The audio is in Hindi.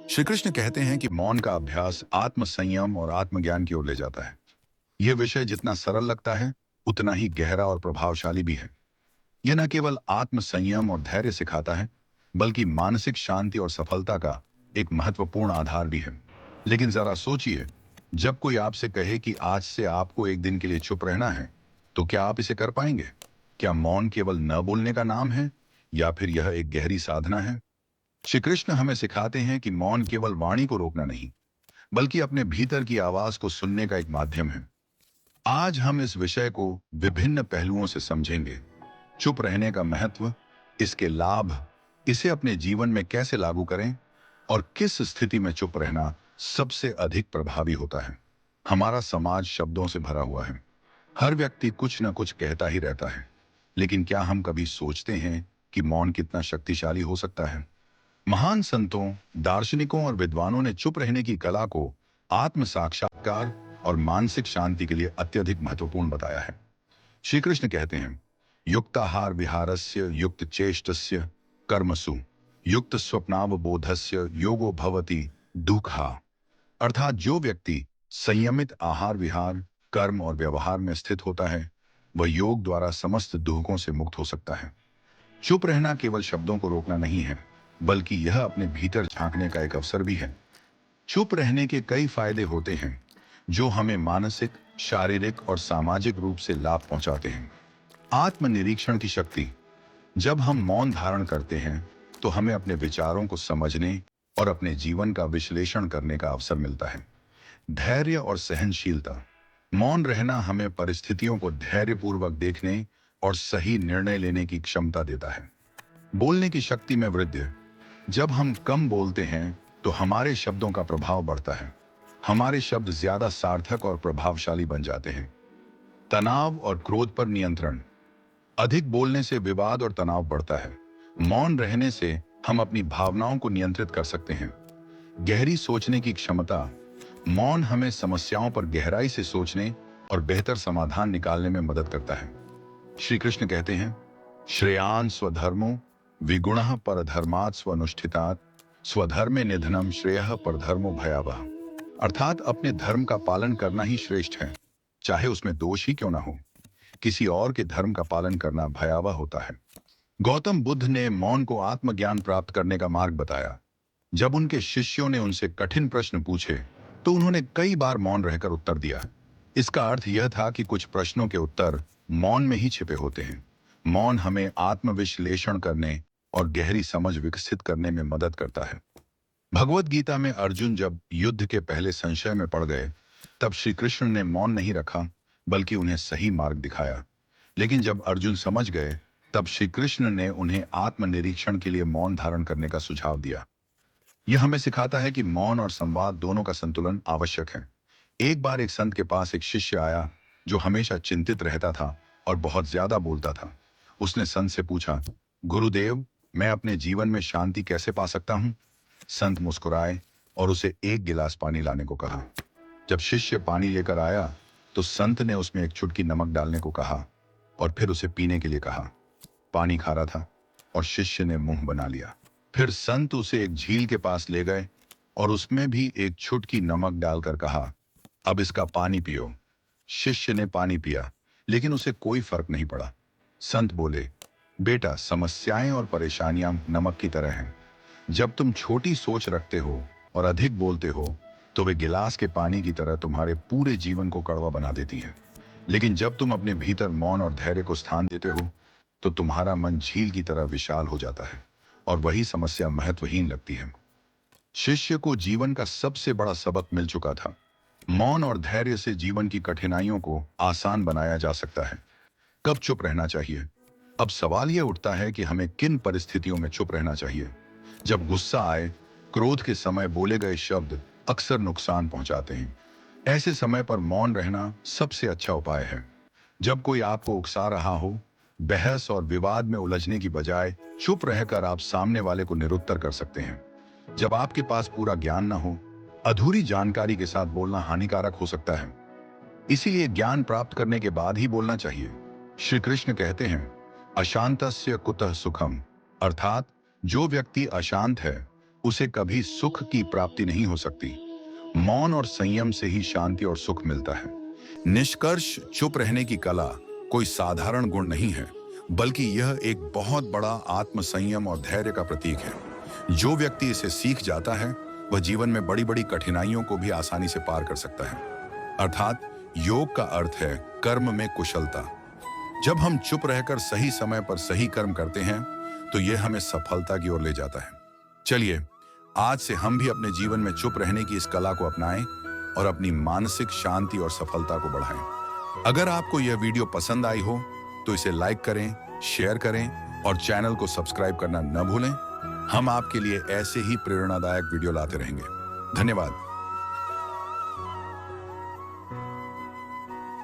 श्री कृष्ण कहते हैं कि मौन का अभ्यास आत्म संयम और आत्मज्ञान की ओर ले जाता है। यह विषय जितना सरल लगता है, उतना ही गहरा और प्रभावशाली भी है। यह न केवल आत्म संयम और धैर्य सिखाता है, बल्कि मानसिक शांति और सफलता का एक महत्वपूर्ण आधार भी है। लेकिन जरा सोचिए, जब कोई आपसे कहे कि आज से आपको एक दिन के लिए चुप रहना है, तो क्या आप इसे कर पाएंगे? क्या मौन केवल न बोलने का नाम है, या फिर यह एक गहरी साधना है? श्री कृष्ण हमें सिखाते हैं कि मौन केवल वाणी को रोकना नहीं, बल्कि अपने भीतर की आवाज को सुनने का एक माध्यम है। आज हम इस विषय को विभिन्न पहलुओं से समझेंगे। चुप रहने का महत्व, इसके लाभ, इसे अपने जीवन में कैसे लागू करें, और किस स्थिति में चुप रहना सबसे अधिक प्रभावी होता है। हमारा समाज शब्दों से भरा हुआ है। हर व्यक्ति कुछ न कुछ कहता ही रहता है, लेकिन क्या हम कभी सोचते हैं कि मौन कितना शक्तिशाली हो सकता है? महान संतों, दार्शनिकों और विद्वानों ने चुप रहने की कला को आत्म साक्षात्कार और मानसिक शांति के लिए अत्यधिक महत्वपूर्ण बताया है। श्री कृष्ण कहते हैं, युक्ताहार विहारस्य युक्त चेष्टस्य कर्मसु युक्त स्वप्नावबोधस्य योगो भवति दुःखा। अर्थात जो व्यक्ति संयमित आहार विहार, कर्म और व्यवहार में स्थित होता है, वह योग द्वारा समस्त दुखों से मुक्त हो सकता है। चुप रहना केवल शब्दों को रोकना नहीं है, बल्कि यह अपने भीतर झांकने का एक अवसर भी है। चुप रहने के कई फायदे होते हैं, जो हमें मानसिक, शारीरिक और सामाजिक रूप से लाभ पहुंचाते हैं। आत्मनिरीक्षण की शक्ति। जब हम मौन धारण करते हैं, तो हमें अपने विचारों को समझने और अपने जीवन का विश्लेषण करने का अवसर मिलता है। धैर्य और सहनशीलता। मौन रहना हमें परिस्थितियों को धैर्यपूर्वक देखने और सही निर्णय लेने की क्षमता देता है। बोलने की शक्ति में वृद्धि। जब हम कम बोलते हैं, तो हमारे शब्दों का प्रभाव बढ़ता है। हमारे शब्द ज्यादा सार्थक और प्रभावशाली बन जाते हैं। तनाव और क्रोध पर नियंत्रण। अधिक बोलने से विवाद और तनाव बढ़ता है। मौन रहने से हम अपनी भावनाओं को नियंत्रित कर सकते हैं। गहरी सोचने की क्षमता। मौन हमें समस्याओं पर गहराई से सोचने और बेहतर समाधान निकालने में मदद करता है। श्री कृष्ण कहते हैं, श्रेयान स्वधर्मो विगुणः परधर्मात् स्वनुष्ठितात् स्वधर्मे निधनम श्रेयः परधर्मो भयावह। अर्थात अपने धर्म का पालन करना ही श्रेष्ठ है, चाहे उसमें दोष ही क्यों ना हो। किसी और के धर्म का पालन करना भयावह होता है। गौतम बुद्ध ने मौन को आत्मज्ञान प्राप्त करने का मार्ग बताया। जब उनके शिष्यों ने उनसे कठिन प्रश्न पूछे, तो उन्होंने कई बार मौन रहकर उत्तर दिया। इसका अर्थ यह था कि कुछ प्रश्नों के उत्तर मौन में ही छिपे होते हैं। मौन हमें आत्मविश्लेषण करने और गहरी समझ विकसित करने में मदद करता है। भगवत गीता में अर्जुन जब युद्ध के पहले संशय में पड़ गए, तब श्री कृष्ण ने मौन नहीं रखा, बल्कि उन्हें सही मार्ग दिखाया। लेकिन जब अर्जुन समझ गए, तब श्री कृष्ण ने उन्हें आत्मनिरीक्षण के लिए मौन धारण करने का सुझाव दिया। यह हमें सिखाता है कि मौन और संवाद दोनों का संतुलन आवश्यक है। एक बार एक संत के पास एक शिष्य आया, जो हमेशा चिंतित रहता था और बहुत ज्यादा बोलता था। उसने संत से पूछा, गुरुदेव, मैं अपने जीवन में शांति कैसे पा सकता हूँ? संत मुस्कुराए और उसे एक गिलास पानी लाने को कहा। जब शिष्य पानी लेकर आया, तो संत ने उसमें एक चुटकी नमक डालने को कहा और फिर उसे पीने के लिए कहा। पानी खारा था और शिष्य ने मुंह बना लिया। फिर संत उसे एक झील के पास ले गए और उसमें भी एक चुटकी नमक डालकर कहा, अब इसका पानी पियो। शिष्य ने पानी पिया, लेकिन उसे कोई फर्क नहीं पड़ा। संत बोले, बेटा, समस्याएं और परेशानियां नमक की तरह हैं। जब तुम छोटी सोच रखते हो और अधिक बोलते हो, तो वे गिलास के पानी की तरह तुम्हारे पूरे जीवन को कड़वा बना देती हैं। लेकिन जब तुम अपने भीतर मौन और धैर्य को स्थान देते हो, तो तुम्हारा मन झील की तरह विशाल हो जाता है और वही समस्या महत्वहीन लगती है। शिष्य को जीवन का सबसे बड़ा सबक मिल चुका था। मौन और धैर्य से जीवन की कठिनाइयों को आसान बनाया जा सकता है। कब चुप रहना चाहिए? अब सवाल यह उठता है कि हमें किन परिस्थितियों में चुप रहना चाहिए। जब गुस्सा आए, क्रोध के समय बोले गए शब्द अक्सर नुकसान पहुंचाते हैं। ऐसे समय पर मौन रहना सबसे अच्छा उपाय है। जब कोई आपको उकसा रहा हो, बहस और विवाद में उलझने की बजाय चुप रहकर आप सामने वाले को निरुत्तर कर सकते हैं। जब आपके पास पूरा ज्ञान न हो, अधूरी जानकारी के साथ बोलना हानिकारक हो सकता है। इसीलिए ज्ञान प्राप्त करने के बाद ही बोलना चाहिए। श्री कृष्ण कहते हैं, अशांतस्य कुतः सुखम। अर्थात जो व्यक्ति अशांत है, उसे कभी सुख की प्राप्ति नहीं हो सकती। मौन और संयम से ही शांति और सुख मिलता है। निष्कर्ष, चुप रहने की कला कोई साधारण गुण नहीं है, बल्कि यह एक बहुत बड़ा आत्म संयम और धैर्य का प्रतीक है। जो व्यक्ति इसे सीख जाता है वह जीवन में बड़ी बड़ी कठिनाइयों को भी आसानी से पार कर सकता है। अर्थात योग का अर्थ है कर्म में कुशलता। जब हम चुप रहकर सही समय पर सही कर्म करते हैं तो यह हमें सफलता की ओर ले जाता है। चलिए, आज से हम भी अपने जीवन में चुप रहने की इस कला को अपनाएं और अपनी मानसिक शांति और सफलता को बढ़ाएं। अगर आपको यह वीडियो पसंद आई हो तो इसे लाइक करें, शेयर करें और चैनल को सब्सक्राइब करना न भूलें। हम आपके लिए ऐसे ही प्रेरणादायक वीडियो लाते रहेंगे। धन्यवाद।